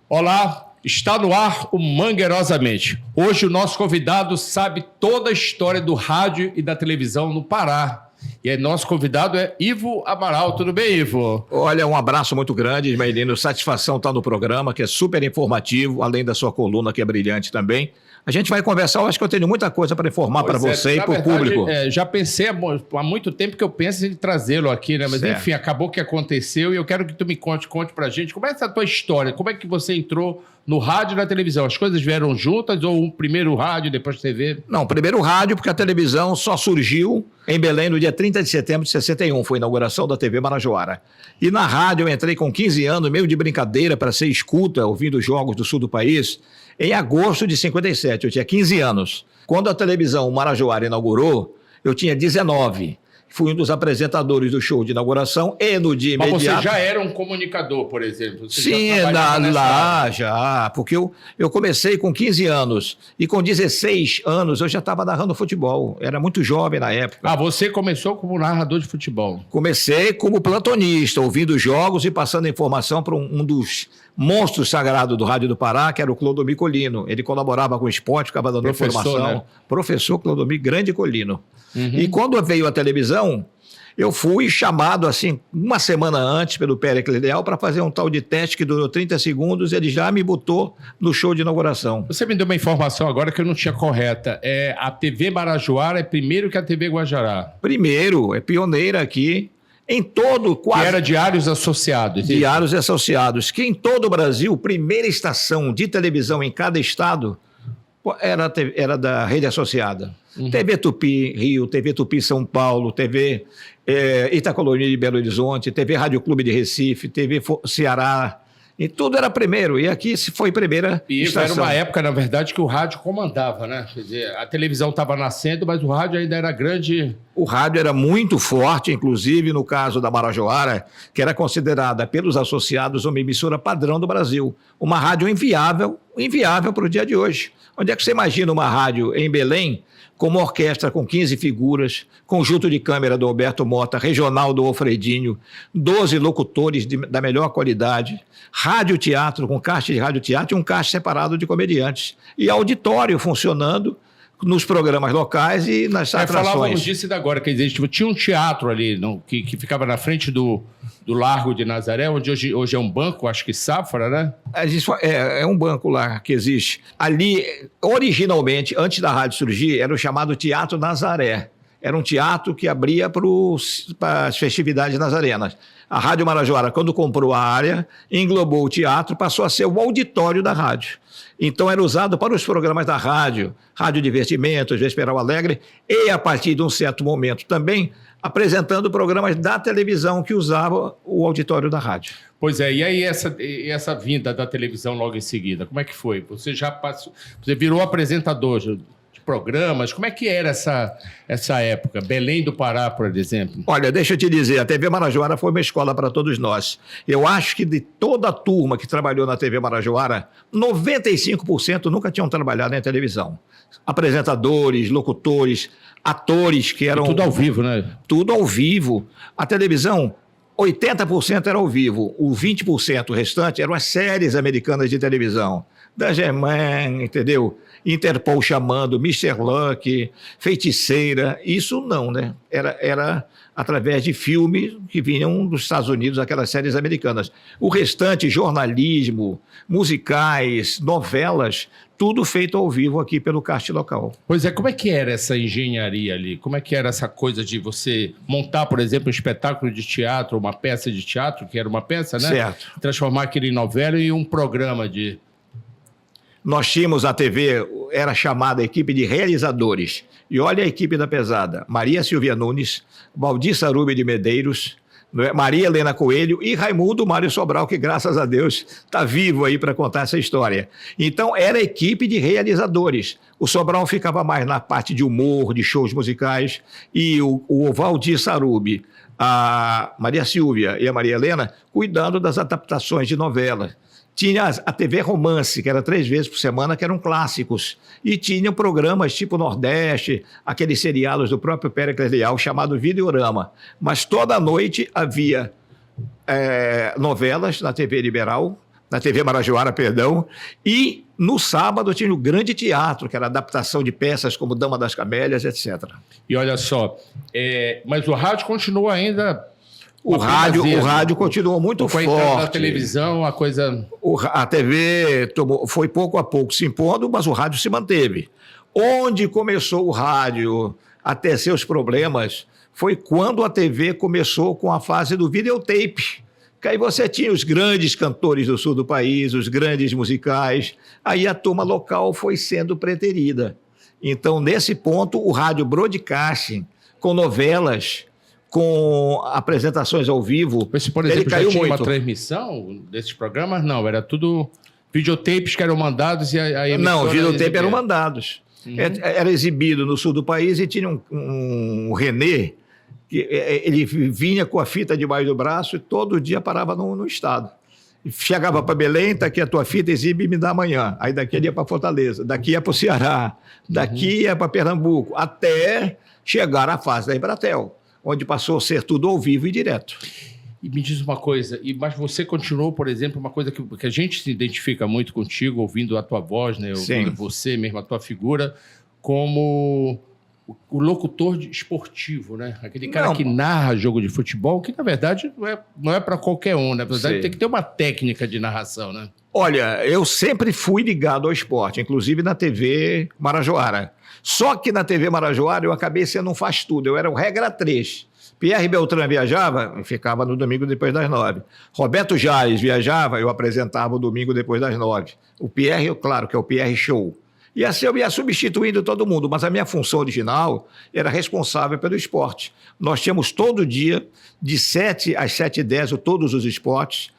Olá, está no ar o Mangueirosamente. Hoje o nosso convidado sabe toda a história do rádio e da televisão no Pará. E aí, nosso convidado é Ivo Amaral. Tudo bem, Ivo? Olha, um abraço muito grande, Ismaelino. Satisfação estar no programa, que é super informativo, além da sua coluna, que é brilhante também. A gente vai conversar, eu acho que eu tenho muita coisa para informar para você e para o público. Já pensei há muito tempo que eu penso em trazê-lo aqui, né? Mas certo. Enfim, acabou que aconteceu e eu quero que tu me conte pra gente como é essa tua história, como é que você entrou no rádio e na televisão? As coisas vieram juntas ou o primeiro rádio, depois TV? Não, primeiro rádio, porque a televisão só surgiu em Belém no dia 30 de setembro de 61, foi a inauguração da TV Marajoara. E na rádio eu entrei com 15 anos, meio de brincadeira, para ser escuta, ouvindo jogos do sul do país, em agosto de 57, eu tinha 15 anos. Quando a televisão Marajoara inaugurou, eu tinha 19. Fui um dos apresentadores do show de inauguração e no dia imediato... Mas você já era um comunicador, por exemplo? Você sim, já, porque eu comecei com 15 anos e com 16 anos eu já estava narrando futebol. Era muito jovem na época. Ah, você começou como narrador de futebol? Comecei como plantonista, ouvindo jogos e passando informação para um dos monstros sagrados do Rádio do Pará, que era o Clodomir Colino. Ele colaborava com o esporte, ficava dando informação. Né? Professor Clodomir Grande Colino. Uhum. E quando veio a televisão, eu fui chamado assim uma semana antes pelo Péricles Leal para fazer um tal de teste que durou 30 segundos, ele já me botou no show de inauguração. Você me deu uma informação agora que eu não tinha correta. A TV Marajoara é primeiro que a TV Guajará? Primeiro, é pioneira aqui. Em todo quase... Que era Diários Associados. Diários Associados, que em todo o Brasil, primeira estação de televisão em cada estado era da rede associada. Uhum. TV Tupi Rio, TV Tupi São Paulo, TV Itacolomi de Belo Horizonte, TV Rádio Clube de Recife, TV Ceará. E tudo era primeiro, e aqui foi primeira estação. Era uma época, na verdade, que o rádio comandava, né? Quer dizer, a televisão estava nascendo, mas o rádio ainda era grande. O rádio era muito forte, inclusive no caso da Marajoara, que era considerada pelos associados uma emissora padrão do Brasil. Uma rádio inviável para o dia de hoje. Onde é que você imagina uma rádio em Belém com uma orquestra com 15 figuras, conjunto de câmera do Alberto Mota, regional do Alfredinho, 12 locutores da melhor qualidade, rádio-teatro com caixa de rádio-teatro e um caixa separado de comediantes. E auditório funcionando nos programas locais e nas atrações. Falávamos disso agora, quer dizer, tinha um teatro ali que ficava na frente do Largo de Nazaré, onde hoje é um banco, acho que Safra, né? É um banco lá que existe. Ali, originalmente, antes da rádio surgir, era o chamado Teatro Nazaré. Era um teatro que abria para as festividades nazarenas. A Rádio Marajoara, quando comprou a área, englobou o teatro, passou a ser o auditório da rádio. Então era usado para os programas da rádio, Rádio Divertimentos, Vesperal Alegre, e a partir de um certo momento também apresentando programas da televisão que usava o auditório da rádio. Pois é, e aí essa vinda da televisão logo em seguida, como é que foi? Você já passou, você virou apresentador de programas, como é que era essa época? Belém do Pará, por exemplo. Olha, deixa eu te dizer, a TV Marajoara foi uma escola para todos nós. Eu acho que de toda a turma que trabalhou na TV Marajoara, 95% nunca tinham trabalhado em televisão. Apresentadores, locutores, atores que eram... E tudo ao vivo, né? Tudo ao vivo. A televisão, 80% era ao vivo, o 20% restante eram as séries americanas de televisão. Da Germain, entendeu? Interpol chamando, Mr. Luck, Feiticeira, isso não, né? Era através de filmes que vinham dos Estados Unidos, aquelas séries americanas. O restante, jornalismo, musicais, novelas, tudo feito ao vivo aqui pelo cast local. Pois é, como é que era essa engenharia ali? Como é que era essa coisa de você montar, por exemplo, um espetáculo de teatro, uma peça de teatro, que era uma peça, né? Certo. Transformar aquilo em novela e um programa de... Nós tínhamos a TV, era chamada equipe de realizadores. E olha a equipe da pesada. Maria Silvia Nunes, Valdir Sarubi de Medeiros, Maria Helena Coelho e Raimundo Mário Sobral, que graças a Deus está vivo aí para contar essa história. Então era equipe de realizadores. O Sobral ficava mais na parte de humor, de shows musicais, e o Valdir Sarubi, a Maria Silvia e a Maria Helena cuidando das adaptações de novela. Tinha a TV Romance, que era 3 vezes por semana, que eram clássicos. E tinha programas tipo Nordeste, aqueles seriados do próprio Péricles Leal, chamado Videorama. Mas toda noite havia novelas na TV liberal, na TV Marajoara, perdão, e no sábado tinha o Grande Teatro, que era adaptação de peças como Dama das Camélias, etc. E olha só, mas o rádio continua ainda... O rádio continuou muito forte. A televisão, a coisa... A TV foi pouco a pouco se impondo, mas o rádio se manteve. Onde começou o rádio a ter seus problemas foi quando a TV começou com a fase do videotape. Que aí você tinha os grandes cantores do sul do país, os grandes musicais, aí a turma local foi sendo preterida. Então, nesse ponto, o rádio broadcasting, com novelas, com apresentações ao vivo, esse, por exemplo, ele caiu já tinha muito. Uma transmissão desses programas? Não, era tudo videotapes que eram mandados e a emissora... Não, videotape eram mandados. Uhum. Era exibido no sul do país e tinha um René, que ele vinha com a fita debaixo do braço e todo dia parava no estado. Chegava para Belém, tá aqui a tua fita, exibe e me dá amanhã. Aí daqui ele ia para Fortaleza, daqui ia para o Ceará, daqui ia para Pernambuco, até chegar à fase da Embratel, onde passou a ser tudo ao vivo e direto. E me diz uma coisa, mas você continuou, por exemplo, uma coisa que a gente se identifica muito contigo, ouvindo a tua voz, né? Ouvindo você mesmo, a tua figura, como o locutor esportivo, né? Aquele cara que narra jogo de futebol, que na verdade não é para qualquer um, na verdade tem que ter uma técnica de narração, né? Olha, eu sempre fui ligado ao esporte, inclusive na TV Marajoara. Só que na TV Marajoara eu acabei sendo um faz-tudo, eu era o regra 3. Pierre Beltrán viajava, eu ficava no domingo depois das 9. Roberto Jales viajava, eu apresentava o domingo depois das 9. O Pierre, claro, que é o Pierre Show. E assim eu ia substituindo todo mundo, mas a minha função original era responsável pelo esporte. Nós tínhamos todo dia, de 7 às 7h10, todos os esportes.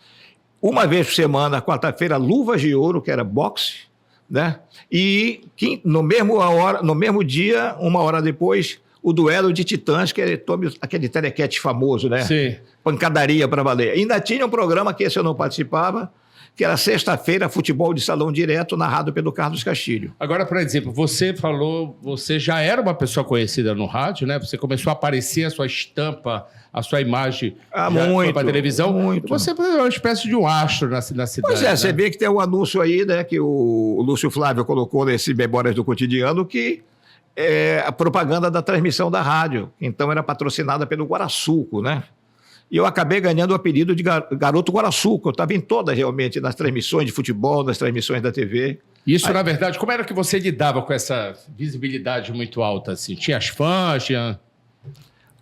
Uma vez por semana, quarta-feira, Luvas de Ouro, que era boxe, né? E no mesmo dia, uma hora depois, o duelo de titãs, que é aquele telequete famoso, né? Sim. Pancadaria para valer. Ainda tinha um programa que esse eu não participava, que era sexta-feira, futebol de salão direto, narrado pelo Carlos Castilho. Agora, por exemplo, você falou, você já era uma pessoa conhecida no rádio, né? Você começou a aparecer a sua estampa, a sua imagem muito para televisão. Muito. Você foi uma espécie de um astro na cidade. Pois é, né? Você vê que tem um anúncio aí, né, que o Lúcio Flávio colocou nesse Memórias do Cotidiano, que é a propaganda da transmissão da rádio. Então era patrocinada pelo Guaraçuco, né? E eu acabei ganhando o apelido de Garoto Guaraçuco. Eu estava em todas, realmente, nas transmissões de futebol, nas transmissões da TV. Isso, na verdade, como era que você lidava com essa visibilidade muito alta? Assim? Tinha as fãs? Tinha...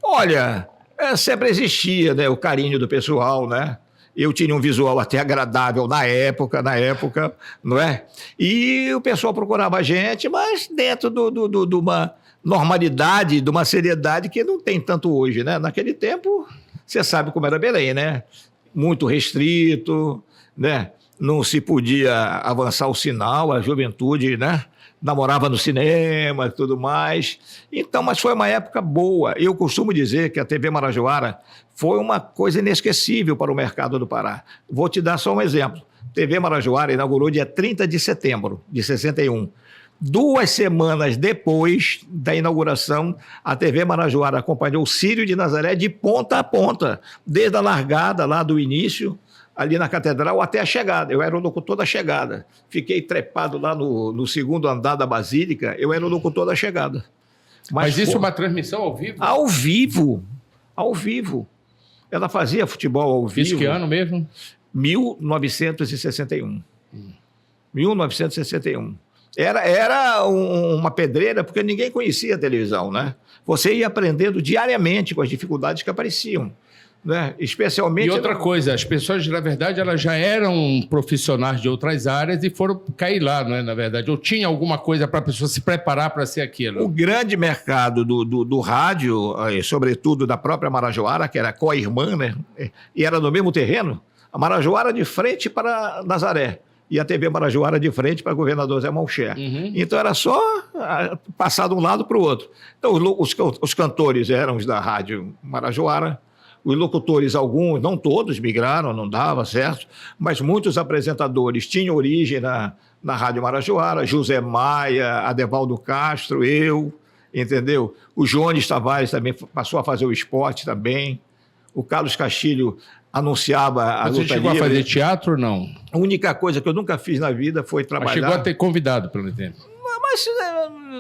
Olha, sempre existia, né, o carinho do pessoal, né? Eu tinha um visual até agradável na época, não é? E o pessoal procurava a gente, mas dentro de uma normalidade, de uma seriedade que não tem tanto hoje, né? Naquele tempo... Você sabe como era Belém, né? Muito restrito, né? Não se podia avançar o sinal, a juventude, né? Namorava no cinema e tudo mais. Então, mas foi uma época boa. Eu costumo dizer que a TV Marajoara foi uma coisa inesquecível para o mercado do Pará. Vou te dar só um exemplo. A TV Marajoara inaugurou dia 30 de setembro de 61. 2 semanas depois da inauguração, a TV Marajoara acompanhou o Círio de Nazaré de ponta a ponta, desde a largada lá do início, ali na Catedral, até a chegada. Eu era o locutor da chegada. Fiquei trepado lá no segundo andar da Basílica, eu era o locutor da chegada. Mas isso é uma transmissão ao vivo? Ao vivo. Ela fazia futebol ao vivo. Isso que ano mesmo? 1961. 1961. Era uma pedreira, porque ninguém conhecia a televisão, né? Você ia aprendendo diariamente com as dificuldades que apareciam, né? Especialmente... E outra coisa, as pessoas, na verdade, elas já eram profissionais de outras áreas e foram cair lá, né? Na verdade, ou tinha alguma coisa para a pessoa se preparar para ser aquilo. O grande mercado do rádio, sobretudo da própria Marajoara, que era co-irmã, né? E era no mesmo terreno, a Marajoara de frente para Nazaré. E a TV Marajoara de frente para o governador Zé Malcher. Uhum. Então era só passar de um lado para o outro. Então os cantores eram os da Rádio Marajoara, os locutores, alguns, não todos migraram, não dava certo, mas muitos apresentadores tinham origem na Rádio Marajoara, José Maia, Adevaldo Castro, eu, entendeu? O Jones Tavares também passou a fazer o esporte também, o Carlos Castilho anunciava a Você luta chegou livre. a fazer teatro ou não? A única coisa que eu nunca fiz na vida foi trabalhar. Mas chegou a ter convidado pelo tempo. Mas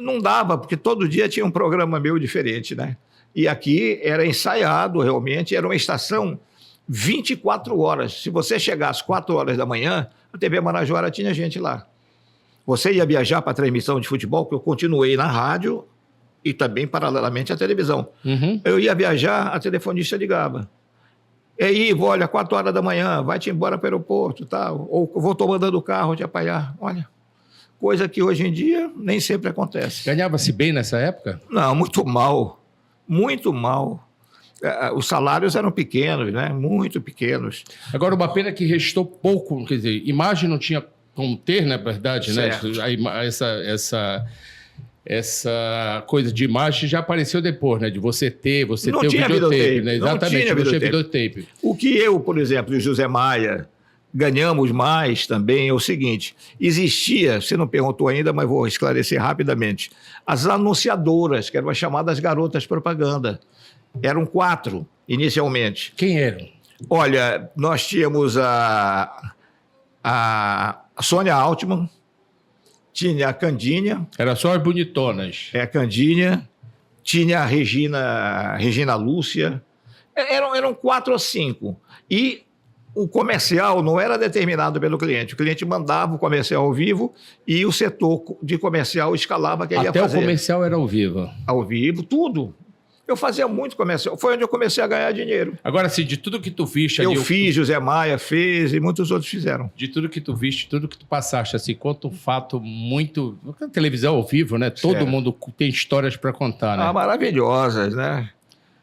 não dava, porque todo dia tinha um programa meu diferente, né? E aqui era ensaiado, realmente, era uma estação 24 horas. Se você chegasse às 4 horas da manhã, a TV Marajoara tinha gente lá. Você ia viajar para a transmissão de futebol, que eu continuei na rádio e também, paralelamente, à televisão. Uhum. Eu ia viajar, a telefonista ligava. E aí, olha, 4 horas da manhã, vai-te embora para o aeroporto, tal. Ou vou tô mandando o carro te apanhar. Olha, coisa que hoje em dia nem sempre acontece. Ganhava-se bem nessa época? Não, muito mal. Muito mal. Os salários eram pequenos, né? Muito pequenos. Agora, uma pena que restou pouco, quer dizer, imagem não tinha como ter, na verdade, Certo. né? Essa coisa de imagem já apareceu depois, né? De você ter Não o tinha videotape, videotape, né? não Exatamente, tinha não tinha videotape. videotape. O que eu, por exemplo, e o José Maia ganhamos mais também é o seguinte: existia, você não perguntou ainda, mas vou esclarecer rapidamente, as anunciadoras, que eram as chamadas garotas propaganda. Eram 4, inicialmente. Quem eram? Olha, nós tínhamos a Sônia Altman, tinha a Candinha, Era só as bonitonas. a Candinha, tinha a Regina Lúcia, eram 4 ou 5. E o comercial não era determinado pelo cliente, o cliente mandava o comercial ao vivo e o setor de comercial escalava quem ia Até fazer. o comercial era ao vivo. Ao vivo, tudo. Eu fazia muito comercial, foi onde eu comecei a ganhar dinheiro. Agora, assim, de tudo que tu viste Eu ali... fiz, José Maia fez e muitos outros fizeram. De tudo que tu viste, tudo que tu passaste, assim, conta um fato muito... Televisão ao vivo, né? Todo Certo. mundo tem histórias para contar, né? Maravilhosas, né?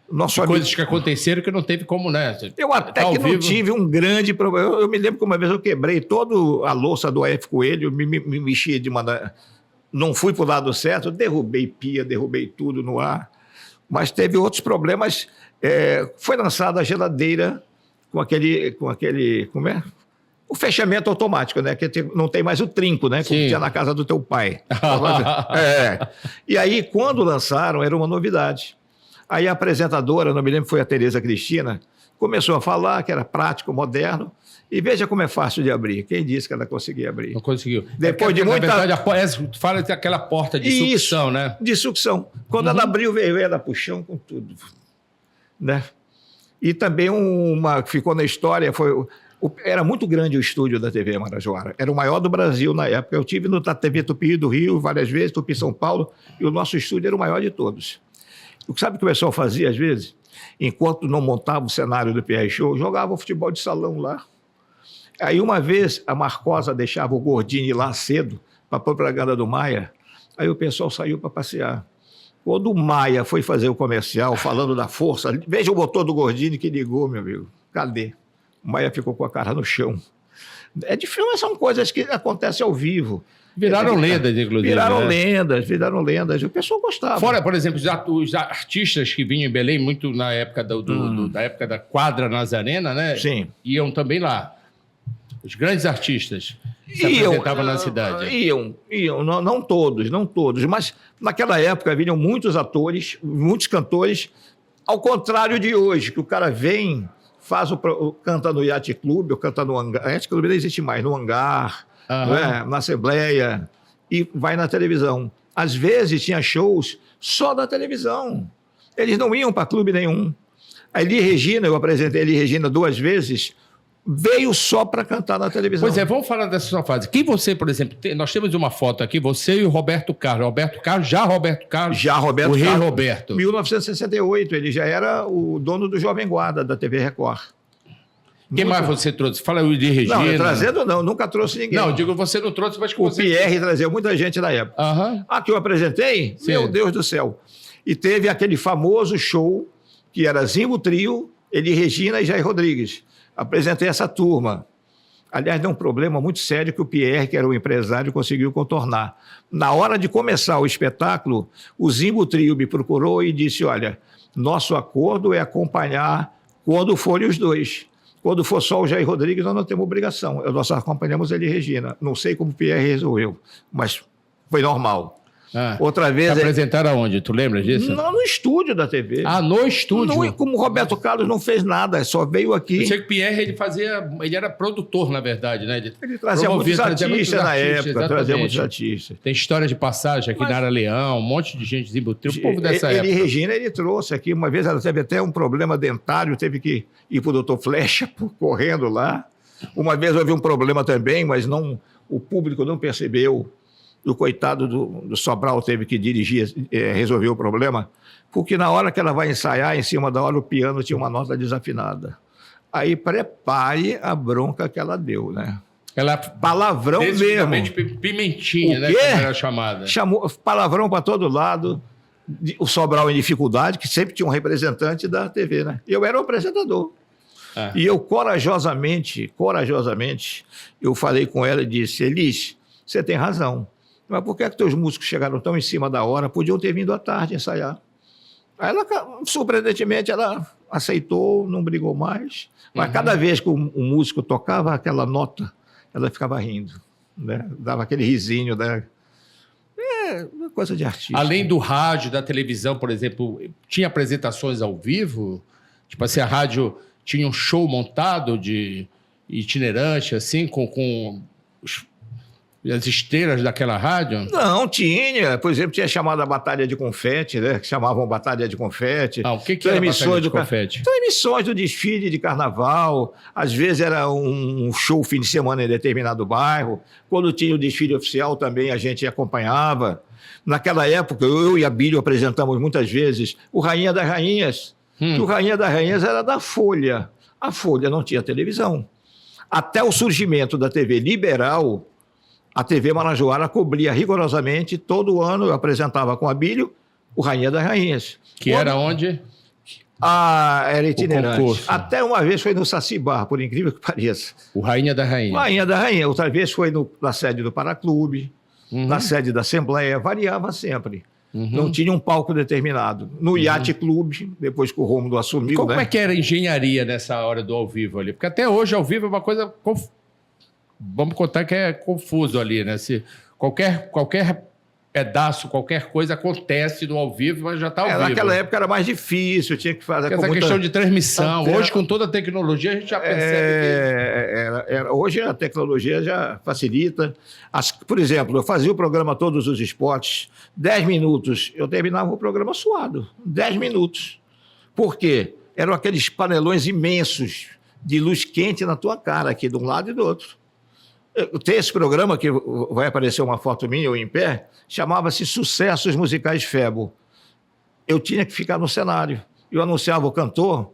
Nosso amigo... Coisas que aconteceram que não teve como, né? Eu até Tá ao que não vivo. tive um grande problema. Eu me lembro que uma vez eu quebrei toda a louça do AF Coelho, me mexi de maneira... Não fui para o lado certo, derrubei pia, derrubei tudo no ar. Mas teve outros problemas. Foi lançada a geladeira com aquele... Como é? O fechamento automático, né? Que não tem mais o trinco, né? Como Sim. tinha na casa do teu pai. E aí, quando lançaram, era uma novidade. Aí a apresentadora, não me lembro, foi a Tereza Cristina, começou a falar que era prático, moderno, e veja como é fácil de abrir. Quem disse que ela conseguia abrir? Não conseguiu. Depois de na muita- verdade, tu fala daquela porta de Isso. sucção, né? De sucção. Quando ela abriu, veio ela puxão com tudo. Né? E também uma que ficou na história era muito grande o estúdio da TV Marajoara. Era o maior do Brasil na época. Eu tive na TV Tupi do Rio várias vezes, Tupi São Paulo, e o nosso estúdio era o maior de todos. Sabe o que o pessoal fazia às vezes? Enquanto não montava o cenário do PR Show, jogava o futebol de salão lá. Aí uma vez a Marcosa deixava o Gordini lá cedo para a propaganda do Maia, aí o pessoal saiu para passear. Quando o Maia foi fazer o comercial falando da força, veja o motor do Gordini que ligou, meu amigo. Cadê? O Maia ficou com a cara no chão. É difícil, mas são coisas que acontecem ao vivo. Viraram lendas, inclusive. Viraram né? lendas. O pessoal gostava. Fora, por exemplo, os artistas que vinham em Belém, muito na época da época da quadra Nazarena, né? Sim. Iam também lá. Os grandes artistas se apresentavam na cidade. Iam, não todos, mas naquela época vinham muitos atores, muitos cantores, ao contrário de hoje, que o cara vem, canta no Yacht Club, ou canta no hangar, Yacht Club não existe mais, no hangar, né, na Assembleia, e vai na televisão. Às vezes tinha shows só da televisão, eles não iam para clube nenhum. A Elie Regina, eu apresentei a Elie Regina 2 vezes, veio só para cantar na televisão. Pois é, vamos falar dessa sua fase. Quem você, por exemplo, nós temos uma foto aqui, você e o Roberto Carlos. Roberto Carlos, já Roberto Carlos. o rei Carlos, Roberto. 1968, ele já era o dono do Jovem Guarda, da TV Record. Quem mais você trouxe? Fala o de Regina. Não, trazendo não, nunca trouxe ninguém. Não, eu digo, você não trouxe, mas que O você... Pierre trazia muita gente na época. Aham. Que eu apresentei? Sim. Meu Deus do céu. E teve aquele famoso show, que era Zimbo Trio, Elie Regina e Jair Rodrigues. Apresentei essa turma. Aliás, deu um problema muito sério que o Pierre, que era o empresário, conseguiu contornar. Na hora de começar o espetáculo, o Zimbo Trio me procurou e disse, olha, nosso acordo é acompanhar quando forem os dois. Quando for só o Jair Rodrigues, nós não temos obrigação. Nós acompanhamos Elie Regina. Não sei como o Pierre resolveu, mas foi normal. Outra vez... Apresentaram aonde? Tu lembra disso? Não, no estúdio da TV. No estúdio? Não, como o Roberto Carlos não fez nada, só veio aqui. Eu sei que o Pierre, ele era produtor, na verdade, né? Ele trazia muitos artistas na época, trazia muitos artistas. Tem história de passagem aqui na Nara Leão, um monte de gente desembutiu, o povo dessa época. Ele, Regina, ele trouxe aqui, uma vez ela teve até um problema dentário, teve que ir para o doutor Flecha, correndo lá. Uma vez houve um problema também, mas não, o público não percebeu. O coitado do Sobral teve que dirigir, resolver o problema, porque na hora que ela vai ensaiar, em cima da hora, o piano tinha uma nota desafinada. Aí prepare a bronca que ela deu, né? Palavrão mesmo. Pimentinha, né? Como era chamada. Chamou palavrão para todo lado. O Sobral em dificuldade, que sempre tinha um representante da TV, né? Eu era o apresentador. E eu corajosamente, eu falei com ela e disse: Elis, você tem razão. Mas por que teus músicos chegaram tão em cima da hora? Podiam ter vindo à tarde ensaiar. Aí ela, surpreendentemente, ela aceitou, não brigou mais. Mas cada vez que o músico tocava aquela nota, ela ficava rindo, né? Dava aquele risinho, né? Uma coisa de artista. Além do rádio, da televisão, por exemplo, tinha apresentações ao vivo? Tipo assim, a rádio tinha um show montado de itinerante, assim, com as esteiras daquela rádio? Não, tinha. Por exemplo, tinha chamada Batalha de Confete, né? Que chamavam Batalha de Confete. O que era Batalha de Confete? Transmissões do desfile de carnaval. Às vezes era um show fim de semana em determinado bairro. Quando tinha o desfile oficial também a gente acompanhava. Naquela época, eu e a Bílio apresentamos muitas vezes o Rainha das Rainhas. Que o Rainha das Rainhas era da Folha. A Folha não tinha televisão. Até o surgimento da TV liberal, a TV Marajoara cobria rigorosamente, todo ano eu apresentava com a Bílio o Rainha das Rainhas. Era onde? Era itinerante. Até uma vez foi no Sacibar, por incrível que pareça. O Rainha da Rainha. O Rainha da Rainha. Outra vez foi na sede do Paraclube, na sede da Assembleia, variava sempre. Não tinha um palco determinado. No Yacht Clube, depois que o Rômulo assumiu... Como é que era a engenharia nessa hora do ao vivo ali? Porque até hoje ao vivo é uma coisa... Vamos contar que é confuso ali, né? Se qualquer pedaço, qualquer coisa acontece no ao vivo, mas já está ao vivo. Naquela época era mais difícil, tinha que fazer... Essa questão de transmissão. Hoje, com toda a tecnologia, a gente já percebe que... Hoje a tecnologia já facilita. Por exemplo, eu fazia o programa Todos os Esportes, 10 minutos, eu terminava o programa suado. 10 minutos. Por quê? Eram aqueles panelões imensos de luz quente na tua cara, aqui de um lado e do outro. Tem esse programa, que vai aparecer uma foto minha, eu em pé, chamava-se Sucessos Musicais Febo. Eu tinha que ficar no cenário. Eu anunciava o cantor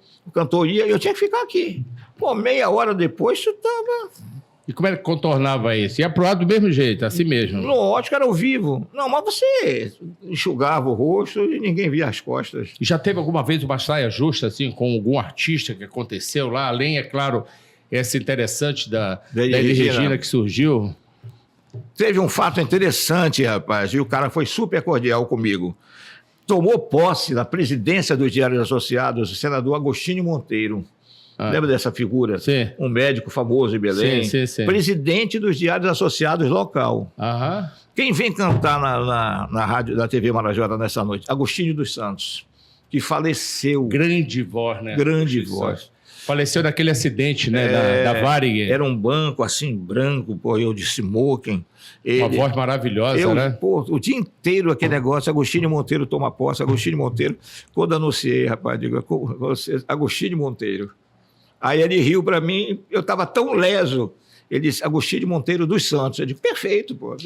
ia e eu tinha que ficar aqui. Pô, meia hora depois, tu estava... E como é que contornava isso? Ia pro lado do mesmo jeito, assim mesmo? Lógico, era ao vivo. Não, mas você enxugava o rosto e ninguém via as costas. E já teve alguma vez uma saia justa, assim, com algum artista que aconteceu lá? Além, é claro... Essa interessante da Elis Regina que surgiu. Teve um fato interessante, rapaz, e o cara foi super cordial comigo. Tomou posse na presidência dos Diários Associados o senador Agostinho Monteiro. Lembra dessa figura? Sim. Um médico famoso em Belém. Sim. Presidente dos Diários Associados local. Quem vem cantar na rádio da TV Marajoara nessa noite? Agostinho dos Santos, que faleceu. Grande voz, né? Grande voz. Faleceu naquele acidente, né, da Varig. Era um banco assim, branco, eu de smoking. Uma voz maravilhosa, né? O dia inteiro aquele negócio, Agostinho Monteiro toma posse, Agostinho Monteiro. Quando anunciei, rapaz, digo, Agostinho Monteiro. Aí ele riu para mim, eu estava tão leso. Ele disse, Agostinho Monteiro dos Santos. Eu digo, perfeito, pô.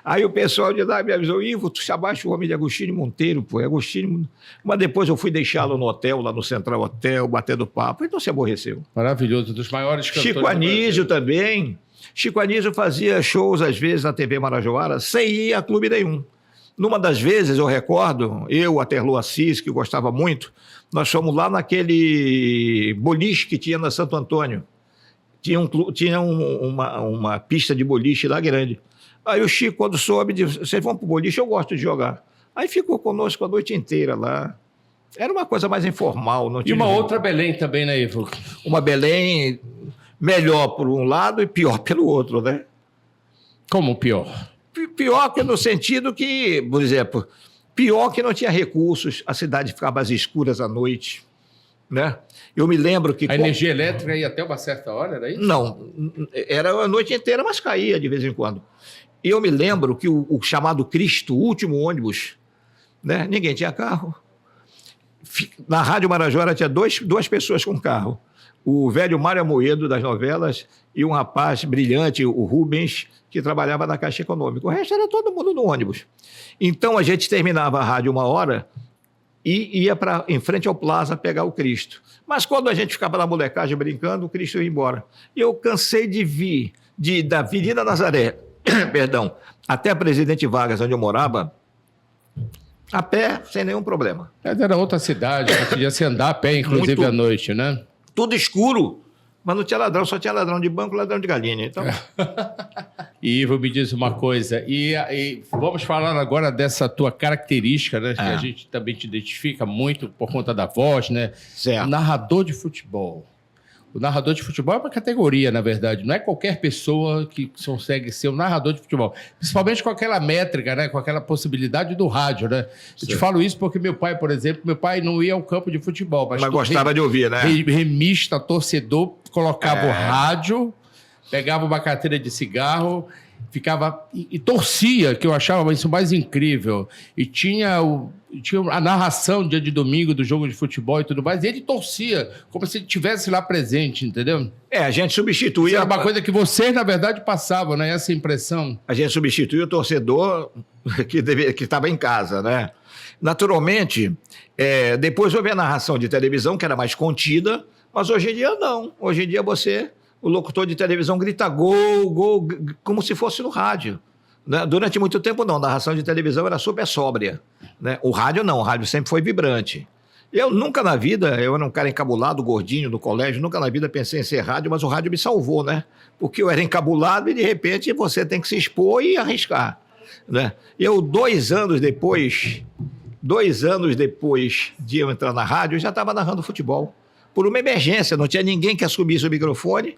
Aí o pessoal de lá me avisou, Ivo, tu chamaste o homem de Agostinho Monteiro, pô, Agostinho... Mas depois eu fui deixá-lo no hotel, lá no Central Hotel, batendo papo, então se aborreceu. Maravilhoso, dos maiores cantores. Chico Anísio também. Chico Anísio fazia shows, às vezes, na TV Marajoara, sem ir a clube nenhum. Numa das vezes, eu recordo, eu, a Terlô Assis, que gostava muito, nós fomos lá naquele boliche que tinha na Santo Antônio. Tinha uma pista de boliche lá grande. Aí o Chico, quando soube, disse, vocês vão pro boliche, eu gosto de jogar. Aí ficou conosco a noite inteira lá. Era uma coisa mais informal. Não tinha outra Belém também, né, Ivo? Uma Belém melhor por um lado e pior pelo outro, né? Como pior? Pior que no sentido que, por exemplo, pior que não tinha recursos, a cidade ficava às escuras à noite, né? Eu me lembro que... A energia elétrica ia até uma certa hora, era isso? Não, era a noite inteira, mas caía de vez em quando. E eu me lembro que o chamado Cristo, o último ônibus, né? Ninguém tinha carro. Na Rádio Marajoara tinha duas pessoas com carro. O velho Mário Amoedo, das novelas, e um rapaz brilhante, o Rubens, que trabalhava na Caixa Econômica. O resto era todo mundo no ônibus. Então, a gente terminava a rádio 1h e ia em frente ao Plaza pegar o Cristo. Mas quando a gente ficava na molecagem brincando, o Cristo ia embora. E eu cansei de vir da Avenida Nazaré, perdão, até a Presidente Vargas, onde eu morava, a pé, sem nenhum problema. Mas era outra cidade, podia se andar a pé, inclusive à noite, né? Tudo escuro, mas não tinha ladrão, só tinha ladrão de banco e ladrão de galinha. Então... E Ivo, me diz uma coisa, e vamos falar agora dessa tua característica, né? Que a gente também te identifica muito por conta da voz, né? Certo. Narrador de futebol. O narrador de futebol é uma categoria, na verdade. Não é qualquer pessoa que consegue ser um narrador de futebol. Principalmente com aquela métrica, né? Com aquela possibilidade do rádio, né? Eu te falo isso porque meu pai, por exemplo, não ia ao campo de futebol. Mas gostava de ouvir, né? Remista, torcedor, colocava o rádio, pegava uma carteira de cigarro, ficava e torcia, que eu achava isso mais incrível. E tinha a narração dia de domingo do jogo de futebol e tudo mais, e ele torcia, como se ele estivesse lá presente, entendeu? A gente substituía... Isso era uma coisa que vocês, na verdade, passavam, né? Essa impressão. A gente substituía o torcedor que estava em casa, né? Naturalmente, depois houve a narração de televisão, que era mais contida, mas hoje em dia não. Hoje em dia o locutor de televisão grita gol, gol, como se fosse no rádio. Né? Durante muito tempo, não. A narração de televisão era super sóbria. Né? O rádio, não. O rádio sempre foi vibrante. Eu nunca na vida, eu era um cara encabulado, gordinho no colégio, nunca na vida pensei em ser rádio, mas o rádio me salvou, né? Porque eu era encabulado e, de repente, você tem que se expor e arriscar. Né? Eu, 2 anos depois de eu entrar na rádio, eu já estava narrando futebol. Por uma emergência, não tinha ninguém que assumisse o microfone,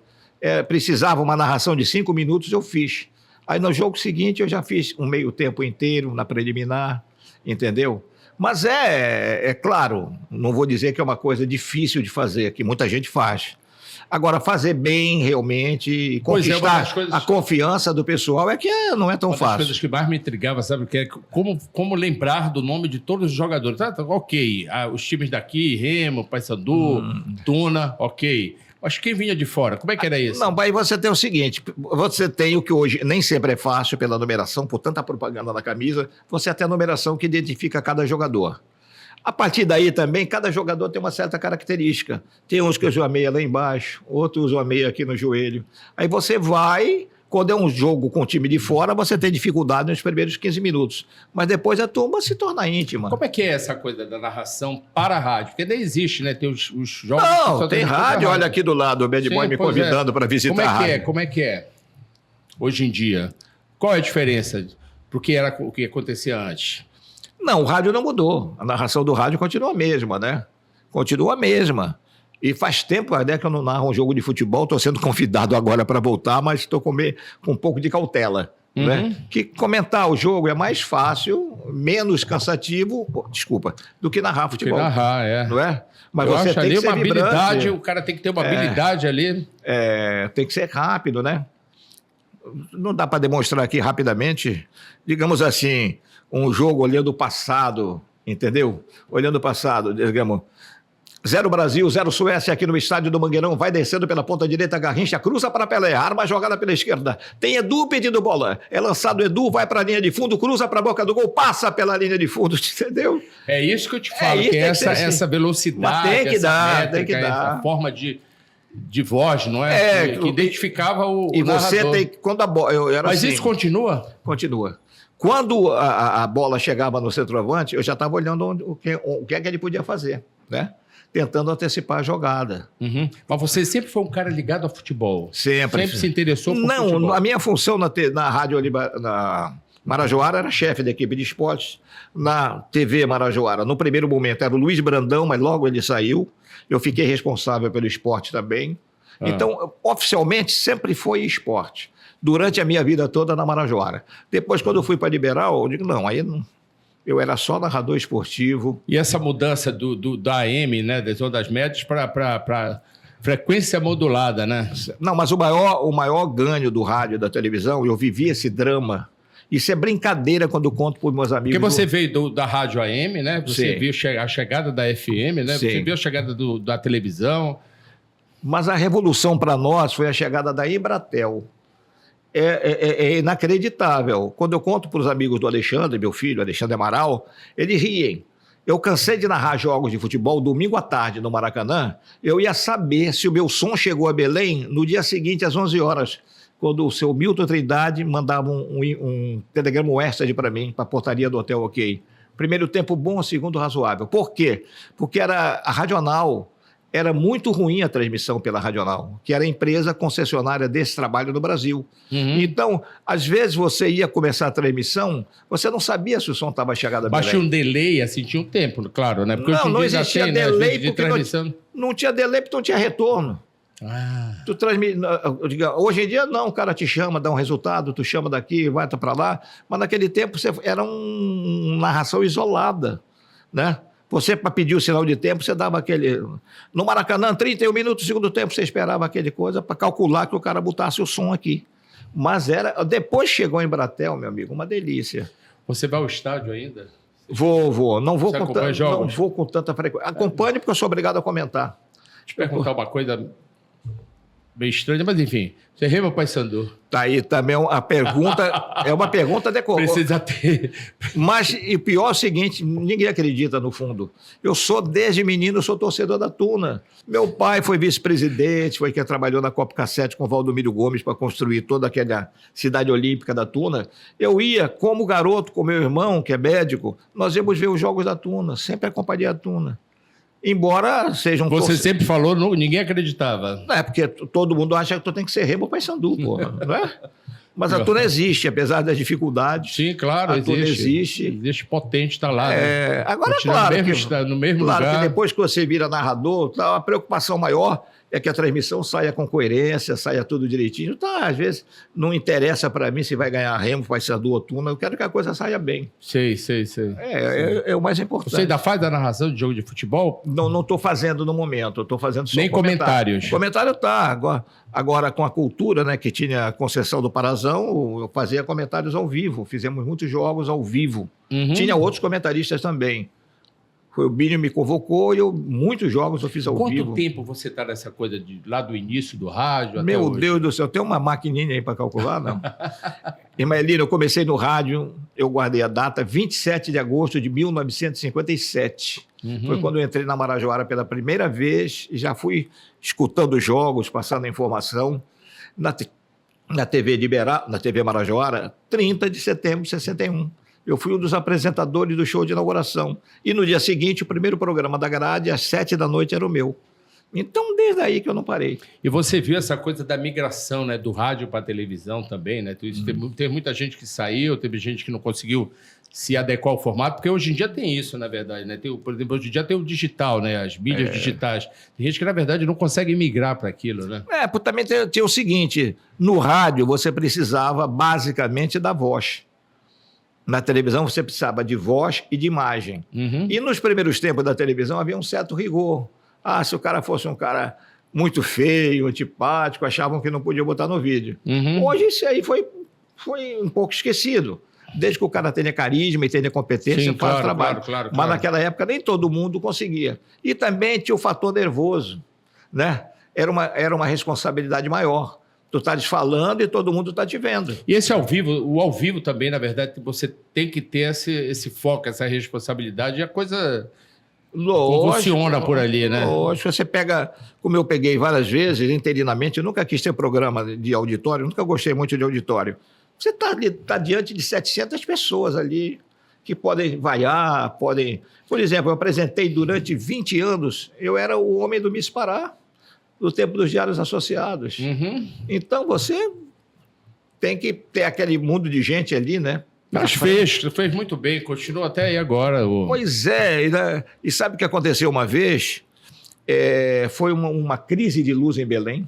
precisava uma narração de 5 minutos, eu fiz. Aí no jogo seguinte eu já fiz um meio tempo inteiro na preliminar, entendeu? Mas é claro, não vou dizer que é uma coisa difícil de fazer, que muita gente faz. Agora, fazer bem realmente e conquistar a confiança do pessoal não é tão fácil. Uma das coisas que mais me intrigava, sabe o que é? Como lembrar do nome de todos os jogadores. Ok, os times daqui, Remo, Paysandu, Tuna, ok. Mas quem vinha de fora, como é que era isso? Não, aí você tem o seguinte, você tem o que hoje nem sempre é fácil pela numeração, por tanta propaganda na camisa, você tem a numeração que identifica cada jogador. A partir daí também, cada jogador tem uma certa característica. Tem uns que usam a meia lá embaixo, outros usam a meia aqui no joelho. Aí você vai, quando é um jogo com o time de fora, você tem dificuldade nos primeiros 15 minutos. Mas depois a turma se torna íntima. Como é que é essa coisa da narração para a rádio? Porque nem existe, né? Tem os jogos... Não, tem rádio, olha aqui do lado, o Bad Boy me convidando para visitar a rádio. Como é que é hoje em dia? Qual é a diferença pro que era o que acontecia antes? Não, o rádio não mudou. A narração do rádio continua a mesma, né? Continua a mesma. E faz tempo até que eu não narro um jogo de futebol, estou sendo convidado agora para voltar, mas estou com um pouco de cautela. Né? Que comentar o jogo é mais fácil, menos cansativo, do que narrar futebol. Que narrar, não é? Mas eu você acho tem ali que ser uma vibrante. habilidade, o cara tem que ter uma habilidade ali. Tem que ser rápido, né? Não dá para demonstrar aqui rapidamente, digamos assim, um jogo olhando o passado, entendeu? Olhando o passado, digamos, 0 Brasil, 0 Suécia aqui no estádio do Mangueirão, vai descendo pela ponta direita, Garrincha, cruza para Pelé, arma jogada pela esquerda, tem Edu pedindo bola, é lançado Edu, vai para a linha de fundo, cruza para a boca do gol, passa pela linha de fundo, entendeu? É isso que eu te falo, que essa velocidade, mas tem que dar, métrica, essa forma de voz, não é? Que identificava o narrador. Você tem, quando a bola... Mas assim, isso continua? Continua. Quando a bola chegava no centroavante, eu já estava olhando o que é que ele podia fazer, né? Tentando antecipar a jogada. Mas você sempre foi um cara ligado ao futebol? Sempre. Sempre se interessou por futebol? Não, a minha função na rádio na Marajoara era chefe da equipe de esportes. Na TV Marajoara, no primeiro momento, era o Luiz Brandão, mas logo ele saiu. Eu fiquei responsável pelo esporte também. Então, oficialmente, sempre foi esporte. Durante a minha vida toda na Marajoara. Depois, quando eu fui para Liberal, eu digo, não, aí não, eu era só narrador esportivo. E essa mudança da AM, né, das ondas médias, para frequência modulada, né? Não, mas o maior ganho do rádio e da televisão, eu vivi esse drama. Isso é brincadeira quando eu conto para meus amigos. Porque você veio da rádio AM, né? Você Sim. viu a chegada da FM, né? Sim. Você viu a chegada da televisão. Mas a revolução para nós foi a chegada da Embratel. É inacreditável. Quando eu conto para os amigos do Alexandre, meu filho, Alexandre Amaral, eles riem. Eu cansei de narrar jogos de futebol domingo à tarde no Maracanã. Eu ia saber se o meu som chegou a Belém no dia seguinte, às 11 horas, quando o seu Milton Trindade mandava um telegrama extra para mim, para a portaria do Hotel OK. Primeiro tempo bom, segundo razoável. Por quê? Porque era a Radional. Era muito ruim a transmissão pela Radional, que era a empresa concessionária desse trabalho no Brasil. Então, às vezes você ia começar a transmissão, você não sabia se o som estava chegado a Belém. Mas tinha um delay, assim, tinha um tempo, claro, né? Porque não existia tem, delay, né, porque não tinha delay porque não tinha retorno. Tu hoje em dia não, o cara te chama, dá um resultado, tu chama daqui, vai para lá, mas naquele tempo era uma narração isolada, né? Você, para pedir o sinal de tempo, você dava aquele... No Maracanã, 31 minutos, segundo tempo, você esperava aquele coisa para calcular que o cara botasse o som aqui. Mas depois chegou em Embratel, meu amigo, uma delícia. Você vai ao estádio ainda? Vou. Não vou com tanta frequência. Acompanhe porque eu sou obrigado a comentar. Deixa eu perguntar uma coisa meio estranha, mas enfim. Você rema o Paysandu? Tá aí também a pergunta, é uma pergunta decorosa. Precisa ter. Mas e pior é o seguinte, ninguém acredita no fundo. Eu sou, desde menino, sou torcedor da Tuna. Meu pai foi vice-presidente, foi quem trabalhou na Copa Cassete com o Valdomiro Gomes para construir toda aquela cidade olímpica da Tuna. Eu ia, como garoto, com meu irmão, que é médico, nós íamos ver os jogos da Tuna, sempre acompanhei a Tuna. Embora seja um... Você sempre falou, ninguém acreditava. Não é, porque todo mundo acha que tu tem que ser Remo Paysandu, porra, não é? Mas a Tuna existe, apesar das dificuldades. Sim, claro, a Tuna existe. Existe potente, está lá. Né? Agora, claro, no mesmo lugar. Claro que depois que você vira narrador, a preocupação maior é que a transmissão saia com coerência, saia tudo direitinho. Tá, às vezes não interessa para mim se vai ganhar Remo, Paysandu ou Tuna, eu quero que a coisa saia bem. Sei. É o mais importante. Você ainda faz a narração de jogo de futebol? Não estou fazendo no momento, eu estou fazendo só nem comentários. Comentário tá, agora com a cultura, né, que tinha a concessão do Parazão, eu fazia comentários ao vivo, fizemos muitos jogos ao vivo. Tinha outros comentaristas também. Foi o Binho me convocou e muitos jogos eu fiz ao vivo. Quanto tempo você está nessa coisa lá do início do rádio até Meu hoje? Deus do céu, tem uma maquininha aí para calcular, não? Irmã Elina, eu comecei no rádio, eu guardei a data, 27 de agosto de 1957. Foi quando eu entrei na Marajoara pela primeira vez e já fui escutando os jogos, passando a informação. Na TV Liberal, na TV Marajoara, 30 de setembro de 61. Eu fui um dos apresentadores do show de inauguração. E no dia seguinte, o primeiro programa da grade, às 7 da noite, era o meu. Então, desde aí que eu não parei. E você viu essa coisa da migração, né, do rádio para a televisão também, né? Teve muita gente que saiu, teve gente que não conseguiu se adequar ao formato, porque hoje em dia tem isso, na verdade, né? Por exemplo, hoje em dia tem o digital, né? As mídias digitais. Tem gente que, na verdade, não consegue migrar para aquilo, né? Também tinha o seguinte, no rádio você precisava, basicamente, da voz. Na televisão você precisava de voz e de imagem. E nos primeiros tempos da televisão havia um certo rigor. Se o cara fosse um cara muito feio, antipático, achavam que não podia botar no vídeo. Hoje isso aí foi um pouco esquecido. Desde que o cara tenha carisma e tenha competência, faz o trabalho. Claro. Mas naquela época nem todo mundo conseguia. E também tinha o fator nervoso, né? Era uma responsabilidade maior. Tu estás falando e todo mundo está te vendo. E esse o ao vivo também, na verdade, você tem que ter esse foco, essa responsabilidade, e a coisa funciona por ali, né? Lógico, você pega, como eu peguei várias vezes, interinamente, eu nunca quis ter programa de auditório, nunca gostei muito de auditório. Você está diante de 700 pessoas ali que podem vaiar, podem... Por exemplo, eu apresentei durante 20 anos, eu era o homem do Miss Pará, do tempo dos Diários Associados. Então, você tem que ter aquele mundo de gente ali, né? Mas fez muito bem, continua até aí agora. Pois é, e sabe o que aconteceu uma vez? Foi uma crise de luz em Belém.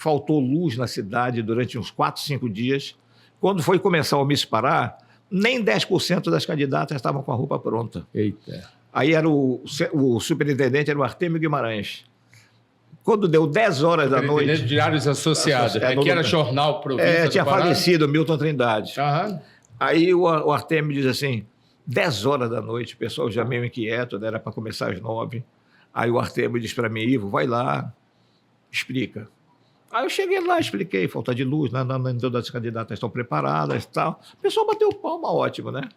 faltou luz na cidade durante uns 4, 5 dias. Quando foi começar o Miss Pará, nem 10% das candidatas estavam com a roupa pronta. Eita. Aí era o superintendente, era o Artêmio Guimarães. Quando deu 10 horas da noite... Diários Associados, que era jornal Província tinha falecido Milton Trindade. Aham. Aí o Artêmio diz assim, 10 horas da noite, o pessoal já meio inquieto, né, era para começar às 9. Aí o Artêmio diz para mim, Ivo, vai lá, explica. Aí eu cheguei lá, expliquei, falta de luz, nem todas as candidatas estão preparadas e tal. O pessoal bateu palma, ótimo, né?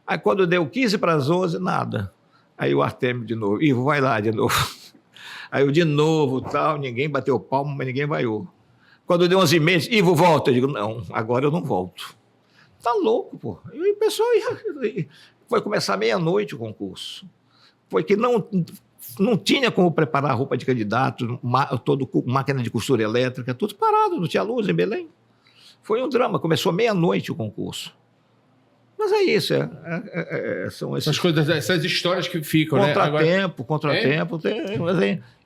Aí quando deu 15 para as 11, nada. Aí o Artêmio de novo, Ivo, vai lá de novo. Aí eu de novo, tal, ninguém bateu palma, mas ninguém vaiou. Quando deu 11h30, Ivo, volta. Eu digo, não, agora eu não volto. Tá louco, pô. E o pessoal foi começar meia-noite o concurso. Foi que não tinha como preparar roupa de candidato, máquina de costura elétrica, tudo parado, não tinha luz em Belém. Foi um drama, começou meia-noite o concurso. Mas é isso, são essas coisas, essas histórias que ficam, contratempo.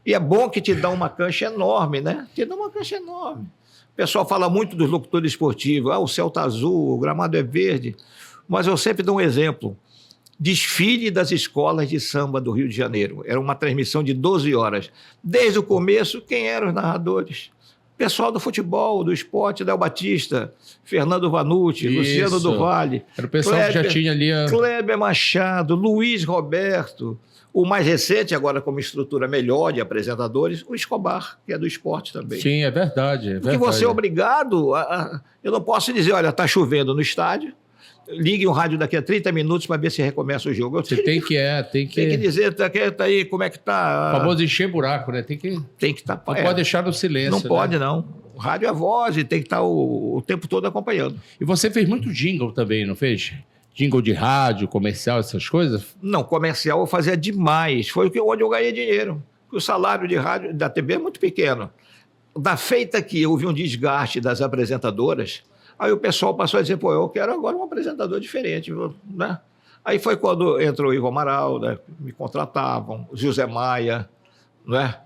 E é bom que te dá uma cancha enorme, né? Te dá uma cancha enorme. O pessoal fala muito dos locutores esportivos, o céu está azul, o gramado é verde, mas eu sempre dou um exemplo. Desfile das escolas de samba do Rio de Janeiro. Era uma transmissão de 12 horas. Desde o começo, quem eram os narradores? Pessoal do futebol, do esporte, Léo Batista, Fernando Vanucci, Luciano do Vale. Era o pessoal que já tinha ali... Kleber Machado, Luiz Roberto. O mais recente, agora como estrutura melhor de apresentadores, o Escobar, que é do esporte também. Sim, é verdade. Porque você é obrigado a... Eu não posso dizer, olha, está chovendo no estádio, ligue um rádio daqui a 30 minutos para ver se recomeça o jogo. Você tem que dizer, tá aí, como é que está... O famoso encher buraco, né? Tem que estar... Não pode deixar no silêncio. Não pode, não. O rádio é voz e tem que estar o tempo todo acompanhando. E você fez muito jingle também, não fez? Jingle de rádio, comercial, essas coisas? Não, comercial eu fazia demais. Foi onde eu ganhei dinheiro. O salário de rádio da TV é muito pequeno. Da feita que houve um desgaste das apresentadoras, aí o pessoal passou a dizer, pô, eu quero agora um apresentador diferente, né? Aí foi quando entrou o Ivo Amaral, né? Me contratavam, o José Maia, né?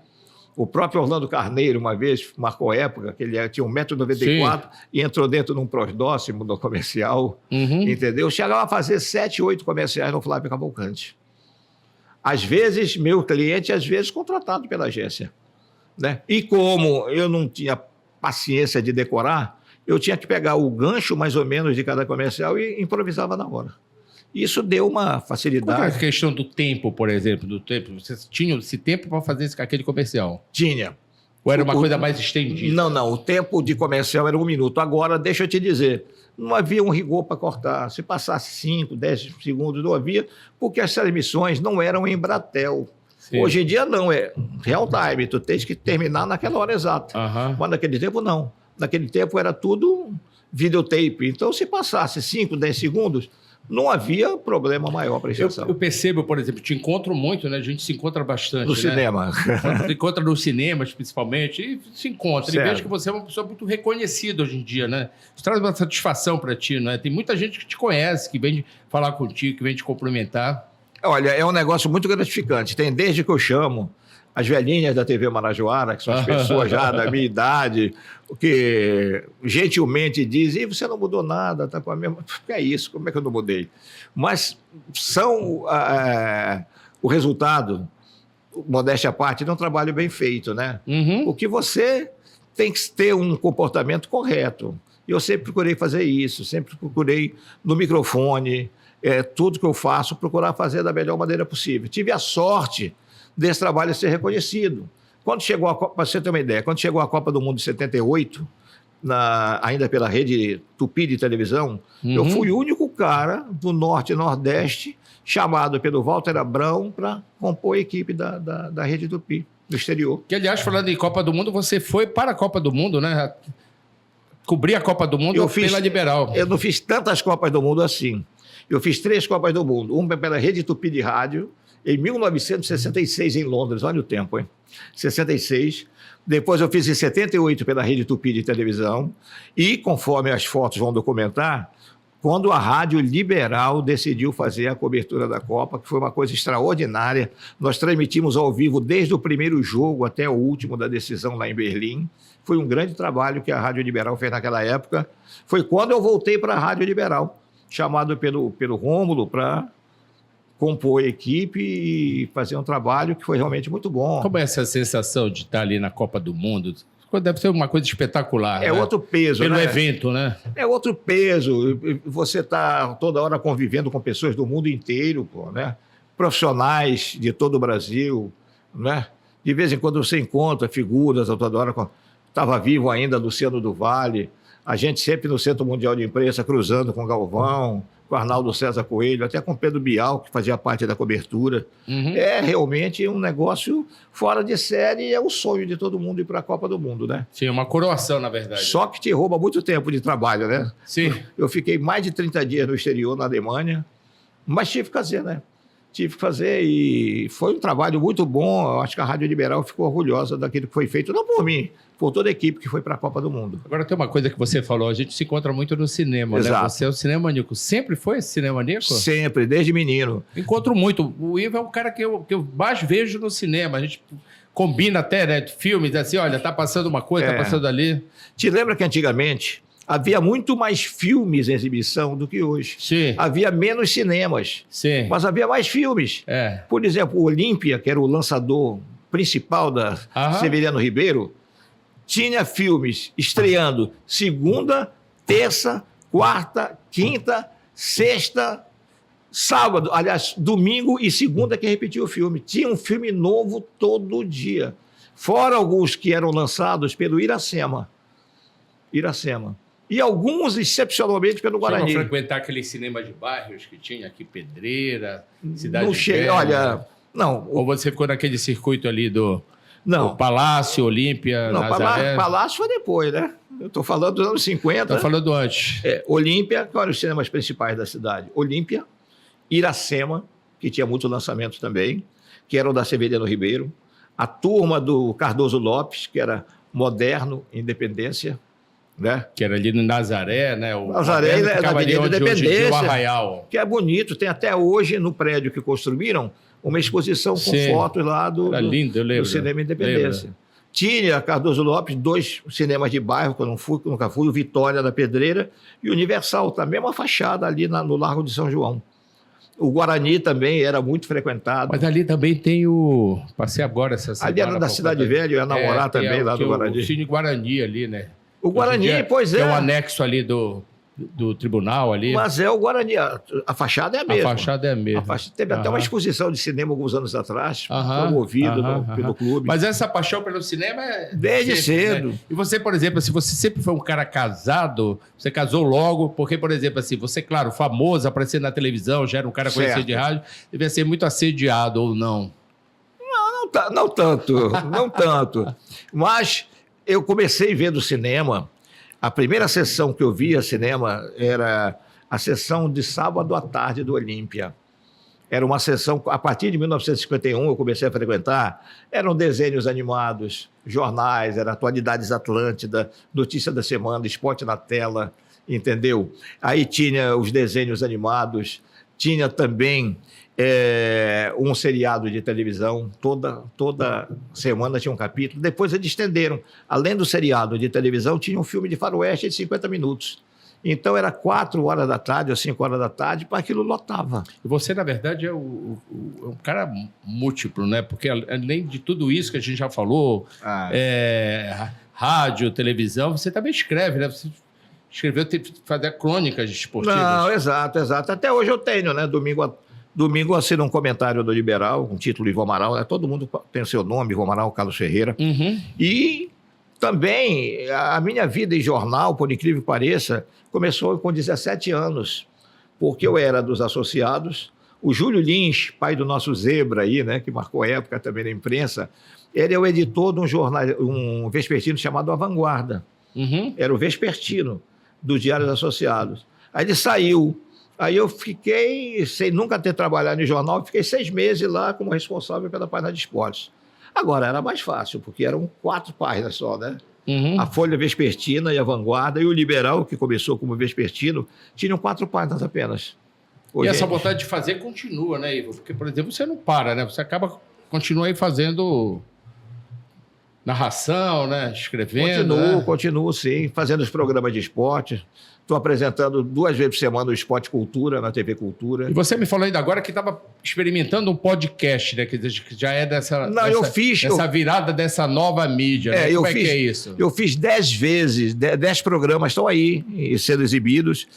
O próprio Orlando Carneiro, uma vez, marcou época, que ele tinha 1,94 m e entrou dentro de um próximo no comercial, entendeu? Chegava a fazer 7, 8 comerciais no Flávio Cavalcante. Às vezes, meu cliente, às vezes, contratado pela agência, né? E como eu não tinha paciência de decorar, eu tinha que pegar o gancho, mais ou menos, de cada comercial e improvisava na hora. Isso deu uma facilidade. Qual é a questão do tempo, por exemplo? Do tempo? Você tinha esse tempo para fazer aquele comercial? Tinha. Ou era uma coisa mais estendida? Não. O tempo de comercial era 1 minuto. Agora, deixa eu te dizer, não havia um rigor para cortar. Se passasse 5, 10 segundos, não havia, porque as transmissões não eram em Bratel. Sim. Hoje em dia, não. É real time. Tu tens que terminar naquela hora exata. Mas naquele tempo, não. Naquele tempo era tudo videotape. Então, se passasse 5, 10 segundos, não havia problema maior para a exceção. Eu percebo, por exemplo, te encontro muito, né? A gente se encontra bastante. No cinema. Se encontra nos cinemas, principalmente, e se encontra. Certo. E vejo que você é uma pessoa muito reconhecida hoje em dia, né? Isso traz uma satisfação para ti, né? Tem muita gente que te conhece, que vem falar contigo, que vem te cumprimentar. Olha, é um negócio muito gratificante. Tem desde que eu chamo as velhinhas da TV Marajoara, que são as pessoas já da minha idade, que gentilmente dizem, você não mudou nada, tá com a mesma... Que é isso, como é que eu não mudei? Mas são o resultado, modéstia à parte, de um trabalho bem feito, né? Porque você tem que ter um comportamento correto. E eu sempre procurei fazer isso, sempre procurei no microfone, tudo que eu faço, procurar fazer da melhor maneira possível. Tive a sorte desse trabalho ser reconhecido. Quando chegou a Copa, para você ter uma ideia, quando chegou a Copa do Mundo de 78, ainda pela rede Tupi de televisão, eu fui o único cara do Norte e Nordeste chamado pelo Walter Abrão para compor a equipe da rede Tupi, do exterior. Que, aliás, falando em Copa do Mundo, você foi para a Copa do Mundo, né? Cobrir a Copa do Mundo pela Liberal. Eu não fiz tantas Copas do Mundo assim. Eu fiz 3 Copas do Mundo. Uma pela rede Tupi de rádio, em 1966, em Londres. Olha o tempo, hein? 66. Depois eu fiz em 78 pela rede Tupi de televisão. E, conforme as fotos vão documentar, quando a Rádio Liberal decidiu fazer a cobertura da Copa, que foi uma coisa extraordinária. Nós transmitimos ao vivo desde o primeiro jogo até o último da decisão lá em Berlim. Foi um grande trabalho que a Rádio Liberal fez naquela época. Foi quando eu voltei para a Rádio Liberal, chamado pelo Rômulo para compor a equipe e fazer um trabalho que foi realmente muito bom. Como é essa sensação de estar ali na Copa do Mundo? Deve ser uma coisa espetacular. É, né? Outro peso, pelo né? evento, né? É outro peso. Você está toda hora convivendo com pessoas do mundo inteiro, pô, né? Profissionais de todo o Brasil, né? De vez em quando você encontra figuras, toda hora. Estava vivo ainda Luciano do Vale, a gente sempre no Centro Mundial de Imprensa cruzando com Galvão, com Arnaldo César Coelho, até com Pedro Bial, que fazia parte da cobertura. É realmente um negócio fora de série, é o sonho de todo mundo ir para a Copa do Mundo, né? Sim, uma coroação, na verdade. Só que te rouba muito tempo de trabalho, né? Sim. Eu fiquei mais de 30 dias no exterior, na Alemanha, mas tive que fazer, né? Tive que fazer e foi um trabalho muito bom. Eu acho que a Rádio Liberal ficou orgulhosa daquilo que foi feito, não por mim, por toda a equipe que foi para a Copa do Mundo. Agora tem uma coisa que você falou, a gente se encontra muito no cinema, Exato. né? Você é o cinemaníaco. Sempre foi esse cinemaníaco? Sempre, desde menino. Encontro muito. O Ivo é um cara que eu mais vejo no cinema. A gente combina até, né? Filmes assim, olha, tá passando uma coisa, tá passando ali. Te lembra que antigamente havia muito mais filmes em exibição do que hoje? Sim. Havia menos cinemas, Sim. mas havia mais filmes. É. Por exemplo, o Olímpia, que era o lançador principal da Severiano Ribeiro, tinha filmes estreando segunda, terça, quarta, quinta, sexta, sábado, aliás, domingo e segunda que repetia o filme. Tinha um filme novo todo dia. Fora alguns que eram lançados pelo Iracema. E alguns, excepcionalmente, pelo Guarani. Chegou a frequentar aquele cinema de bairros que tinha aqui, Pedreira, Cidade Não cheguei, olha... Não. Ou você ficou naquele circuito ali do... Não. O Palácio, Olímpia, não, Nazaré. Palácio foi depois, né? Eu estou falando dos anos 50. Estou falando antes. Olímpia, quais eram os cinemas principais da cidade? Olímpia, Iracema, que tinha muito lançamento também, que eram da Severiano Ribeiro, a turma do Cardoso Lopes, que era Moderno, Independência, né? Que era ali no Nazaré, né? O Nazaré, na Avenida Independência, o Arraial. Que é bonito, tem até hoje no prédio que construíram uma exposição com fotos lá do Cinema Independência. Lembro. Tinha Cardoso Lopes, 2 cinemas de bairro, que eu nunca fui, o Vitória da Pedreira e o Universal, também uma fachada ali no Largo de São João. O Guarani também era muito frequentado. Mas ali também tem o... Passei agora essa semana. Ali era da Cidade Velha, eu ia namorar também lá do Guarani. O Cine Guarani ali, né? O Guarani, pois é. Que é o anexo ali do tribunal ali. Mas é o Guarani, a fachada é a mesma. A fachada é a mesma. Teve até uma exposição de cinema alguns anos atrás, promovido pelo clube. Mas essa paixão pelo cinema é... Desde cedo. Né? E você, por exemplo, se você sempre foi um cara casado, você casou logo, porque, por exemplo, assim, você, claro, famoso, aparecendo na televisão, já era um cara conhecido de rádio, devia ser muito assediado ou não? Não tanto. Mas eu comecei vendo cinema. A primeira sessão que eu via cinema era a sessão de sábado à tarde do Olímpia. Era uma sessão, a partir de 1951 eu comecei a frequentar, eram desenhos animados, jornais, era Atualidades Atlântida, Notícia da Semana, Esporte na Tela, entendeu? Aí tinha os desenhos animados, tinha também um seriado de televisão, toda semana tinha um capítulo. Depois eles estenderam. Além do seriado de televisão, tinha um filme de faroeste de 50 minutos. Então era 4 horas da tarde ou 5 horas da tarde, para aquilo lotava. E você, na verdade, é um cara múltiplo, né? Porque além de tudo isso que a gente já falou, rádio, televisão, você também escreve, né? Você escreveu, fazer crônicas esportivas. Não, exato. Até hoje eu tenho, né? Domingo assina um comentário do Liberal, com título Ivo Amaral, né? Todo mundo tem seu nome, Ivo Amaral, Carlos Ferreira. E também a minha vida em jornal, por incrível que pareça, começou com 17 anos, porque eu era dos associados. O Júlio Lins, pai do nosso Zebra aí, né? Que marcou a época também na imprensa, ele é o editor de um jornal, um vespertino chamado A Vanguarda. Era o vespertino dos Diários Associados. Aí ele saiu. Aí eu fiquei, sem nunca ter trabalhado em jornal, fiquei 6 meses lá como responsável pela página de esportes. Agora, era mais fácil, porque eram 4 páginas só, né? A Folha Vespertina e a Vanguarda, e o Liberal, que começou como vespertino, tinham 4 páginas apenas. Hoje, e essa vontade de fazer continua, né, Ivo? Porque, por exemplo, você não para, né? Você continua aí fazendo narração, né? Escrevendo. Continuo sim, fazendo os programas de esporte. Estou apresentando 2 vezes por semana o Esporte Cultura, na TV Cultura. E você me falou ainda agora que estava experimentando um podcast, né? Que já é dessa virada dessa nova mídia, né? Como é que é isso? Eu fiz 10 vezes, 10 programas estão aí sendo exibidos,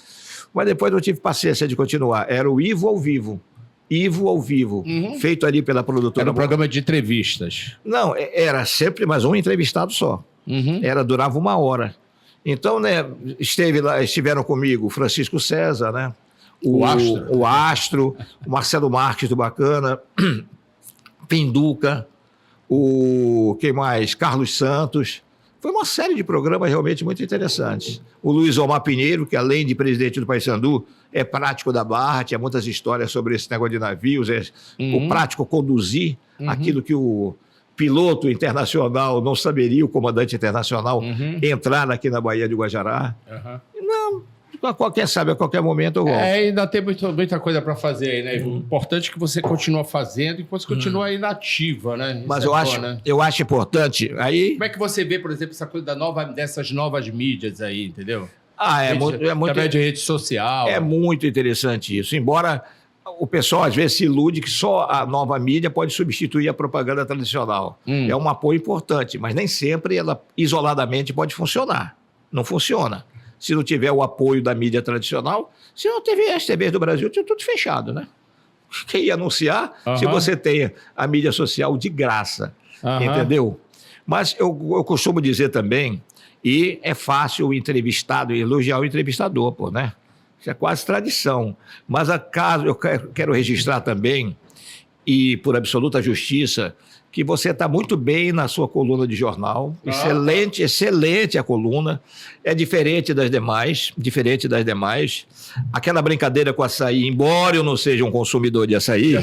mas depois não tive paciência de continuar. Era o Ivo ao Vivo. Ivo ao Vivo, feito ali pela produtora. Era um programa de entrevistas. Não, era sempre mais um entrevistado só. Durava 1 hora. Então, né, estiveram comigo o Francisco César, né? O Astro, o Marcelo Marques do Bacana, Pinduca, quem mais? Carlos Santos. Foi uma série de programas realmente muito interessantes. O Luiz Omar Pinheiro, que além de presidente do Paysandu, é prático da Barra, tinha muitas histórias sobre esse negócio de navios, o prático conduzir aquilo que o piloto internacional não saberia, o comandante internacional, entrar aqui na Baía de Guajará. Não, quem sabe, a qualquer momento eu volto. Ainda tem muita coisa para fazer aí, né? O importante é que você continua fazendo e que você continua aí na ativa, né? Mas eu acho importante. Aí... Como é que você vê, por exemplo, essa coisa dessas novas mídias aí, entendeu? Através de rede social. É muito interessante isso. Embora o pessoal às vezes se ilude que só a nova mídia pode substituir a propaganda tradicional. É um apoio importante, mas nem sempre ela isoladamente pode funcionar. Não funciona. Se não tiver o apoio da mídia tradicional, se não tiver as TVs do Brasil, tinha tudo fechado, né? Quem ia anunciar se você tem a mídia social de graça, entendeu? Mas eu costumo dizer também, e é fácil o entrevistado elogiar o entrevistador, pô, né? Isso é quase tradição. Mas eu quero registrar também, e por absoluta justiça, que você está muito bem na sua coluna de jornal. Excelente a coluna. É diferente das demais. Aquela brincadeira com açaí, embora eu não seja um consumidor de açaí,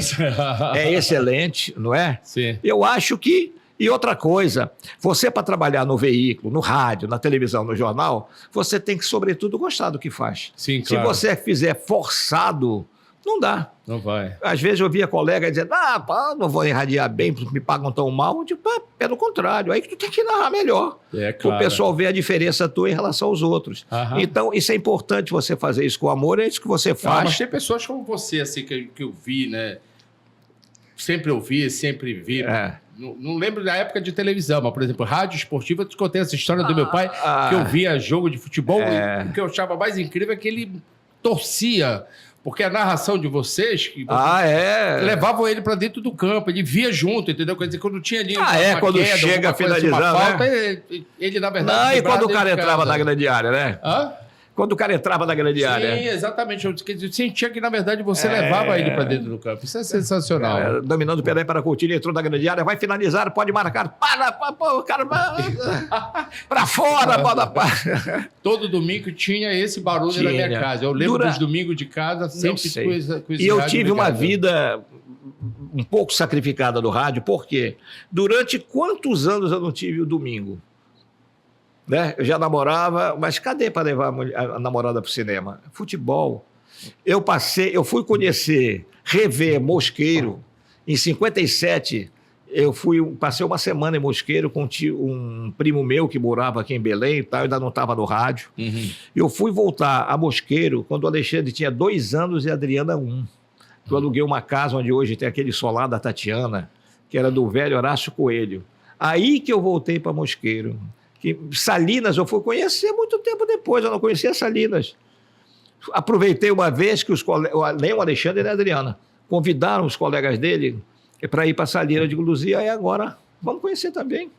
é excelente, não é? Sim. Eu acho que... E outra coisa, você para trabalhar no veículo, no rádio, na televisão, no jornal, você tem que, sobretudo, gostar do que faz. Sim, claro. Se você fizer forçado, não dá. Não vai. Às vezes eu via colega dizendo, não vou irradiar bem, porque me pagam tão mal. Eu digo, pelo contrário, aí que tu tem que narrar melhor. Claro. O pessoal vê a diferença tua em relação aos outros. Então, isso é importante você fazer isso com amor, é isso que você faz. Mas tem pessoas como você, assim, que eu vi, né? Sempre ouvi, sempre vi. Não lembro da época de televisão, mas, por exemplo, rádio esportiva, eu te contei essa história do meu pai, que eu via jogo de futebol, e o que eu achava mais incrível é que ele torcia, porque a narração de vocês levavam ele para dentro do campo, ele via junto, entendeu? Quer dizer, quando tinha ali quando queda, chega a finalizar, falta, ele na verdade... e quando o cara entrava na grande área, né? Quando o cara entrava na grande área. Sim, exatamente. Eu sentia que, na verdade, você levava ele para dentro do campo. Isso é sensacional. Dominando o Pelé para Coutinho, entrou na grande área, vai finalizar, pode marcar. Para fora, para. Todo domingo tinha esse barulho na minha casa. Eu lembro dos domingos de casa, sempre com esse E eu tive uma vida um pouco sacrificada do rádio, porque durante quantos anos eu não tive o domingo? Né? Eu já namorava, mas cadê para levar a namorada para o cinema? Futebol. Eu fui rever Mosqueiro. Em 57, passei uma semana em Mosqueiro com um primo meu que morava aqui em Belém e tal, ainda não estava no rádio. Eu fui voltar a Mosqueiro quando o Alexandre tinha 2 anos e a Adriana 1. Eu aluguei uma casa onde hoje tem aquele solar da Tatiana, que era do velho Horácio Coelho. Aí que eu voltei para Mosqueiro. Salinas eu fui conhecer muito tempo depois, eu não conhecia Salinas. Aproveitei uma vez que nem o Alexandre e a Adriana convidaram os colegas dele para ir para Salinas. Eu digo, Luzia, aí agora vamos conhecer também.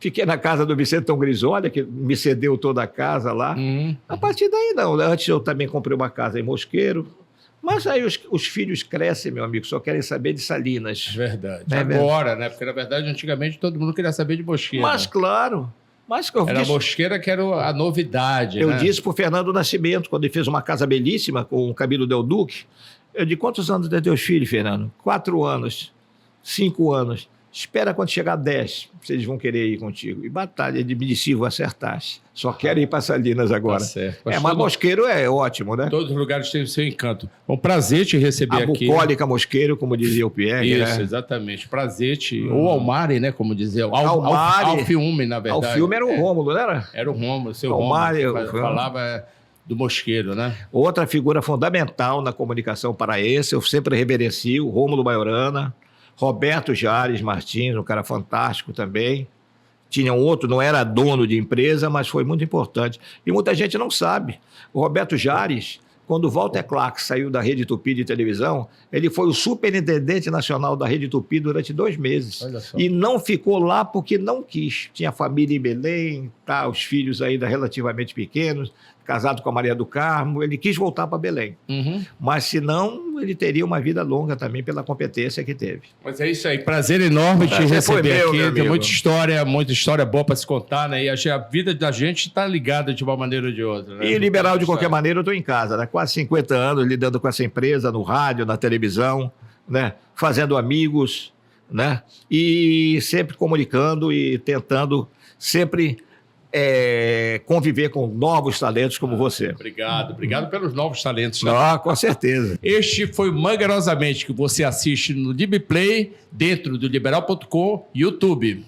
Fiquei na casa do Vicentão Grisolha, que me cedeu toda a casa lá. A partir daí não, antes eu também comprei uma casa em Mosqueiro. Mas aí os filhos crescem, meu amigo, só querem saber de Salinas. Verdade. Agora, né? Porque na verdade antigamente todo mundo queria saber de Mosqueiro. Mas claro... Era a Mosqueira que era a novidade. Eu disse para o Fernando Nascimento, quando ele fez uma casa belíssima com o Camilo Del Duque, eu disse, quantos anos tem teus filhos, Fernando? 4 anos, 5 anos. Espera quando chegar 10, vocês vão querer ir contigo. E batalha de Murici, vou acertar. Só quero ir para Salinas agora. Tá certo. Mas Mosqueiro é ótimo, né? Todos os lugares têm o seu encanto. É um prazer te receber aqui. A bucólica Mosqueiro, como dizia o Pierre. Isso, né? Exatamente. Prazer te... Ou Almari, né? Como dizia. Alfiume, na verdade. Alfiume era o Rômulo, não era? Era o Rômulo. Seu Almari, Rômulo falava do Mosqueiro, né? Outra figura fundamental na comunicação paraense, eu sempre reverencio, Rômulo Maiorana, Roberto Jares Martins, um cara fantástico também. Tinha um outro, não era dono de empresa, mas foi muito importante. E muita gente não sabe. O Roberto Jares, quando o Walter Clark saiu da Rede Tupi de televisão, ele foi o superintendente nacional da Rede Tupi durante 2 meses. E não ficou lá porque não quis. Tinha família em Belém, tá, os filhos ainda relativamente pequenos, casado com a Maria do Carmo, ele quis voltar para Belém. Mas, se não, ele teria uma vida longa também pela competência que teve. Mas é isso aí, prazer enorme te receber aqui. Tem muita história boa para se contar, né? E acho que a vida da gente está ligada de uma maneira ou de outra. Né? E liberal, de qualquer maneira, eu estou em casa, né? Quase 50 anos lidando com essa empresa, no rádio, na televisão, né? Fazendo amigos, né? E sempre comunicando e tentando sempre... conviver com novos talentos como você. Obrigado pelos novos talentos. Né? Com certeza. Este foi o Mangarosamente, que você assiste no DibPlay, dentro do Liberal.com, YouTube.